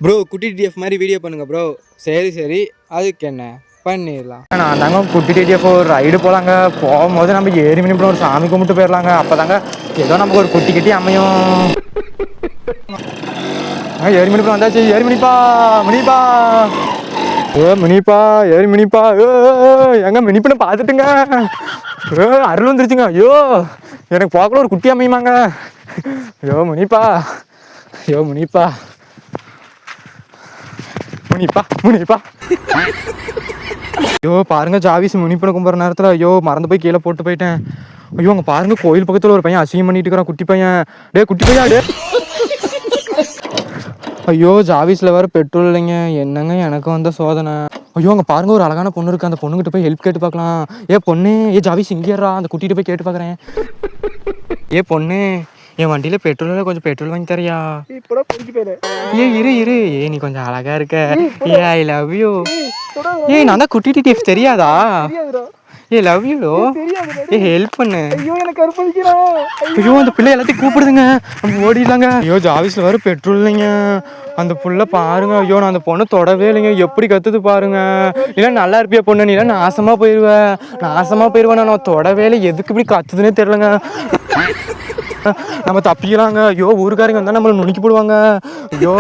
Bro குட்டி DF மாதிரி video பண்ணுங்க ப்ரோ. சரி அதுக்கு என்ன பண்ணிடலாம். நான் தாங்க குட்டி டிஎஃப் ஒரு ரைடு போகலாங்க. போகும்போது நம்ம ஏறி மினிப்போ ஒரு சாமி கும்பிட்டு போயிடலாங்க. அப்போ தாங்க ஏதோ நமக்கு ஒரு குட்டி கிட்டி அமையும். ஏறி மினிப்போ வந்தாச்சு. ஏறி மினிப்பா ஏறி மினிப்பா எங்க மினிப்புன்னு பார்த்துட்டுங்க. அருள் வந்துருச்சுங்க. ஐயோ எனக்கு போகல ஒரு குட்டி அமையுமாங்க. ஐயோ முனிப்பா ஐயோ பாருங்க ஜாவிஸ் முனிப்பனை கும்புற நேரத்தில் ஐயோ மறந்து போய் கீழே போட்டு போயிட்டேன். ஐயோ அங்கே பாருங்க கோயில் பக்கத்தில் ஒரு பையன் அசிங்கம் பண்ணிட்டு இருக்கிறான். குட்டி பையன் டே. ஐயோ ஜாவிஸில் வேறு பெட்ரோல் இல்லைங்க. என்னங்க எனக்கு வந்த சோதனை. ஐயோ அங்கே பாருங்க ஒரு அழகான பொண்ணு இருக்குது. அந்த பொண்ணுகிட்ட போய் ஹெல்ப் கேட்டு பார்க்கலாம். பொண்ணு ஜாவிஸ் இங்கேறா. அந்த குட்டிகிட்ட போய் கேட்டு பார்க்குறேன். பொண்ணு என் வண்டியில் பெட்ரோலில் கொஞ்சம் பெட்ரோல் வாங்கி தரியா? இரு நீ கொஞ்சம் அழகா இருக்க. I love you. நான் தான் குட்டி டிஎஃப் தெரியாதா? Love you. ஹெல்ப் பண்ணு. ஐயோ அந்த பிள்ளை எல்லாத்தையும் கூப்பிடுதுங்க. நம்ம ஓடிடலாங்க. ஐயோ ஜாவிஸ்ல வேறு பெட்ரோல் இல்லைங்க. அந்த புள்ள பாருங்க. ஐயோ நான் அந்த பொண்ணை தொடவே இல்லைங்க. எப்படி கத்துது பாருங்க. இல்லை நல்லா இருப்பியா பொண்ணு? நீ நாசமா போயிடுவேன். நான் தொடவே இல்லை. எதுக்கு இப்படி கத்துதுன்னே தெரியலங்க. நம்ம தப்பிக்கலாங்க. ஐயோ ஊருக்காரங்க வந்தா நம்மளை நுணுக்கி போடுவாங்க. ஐயோ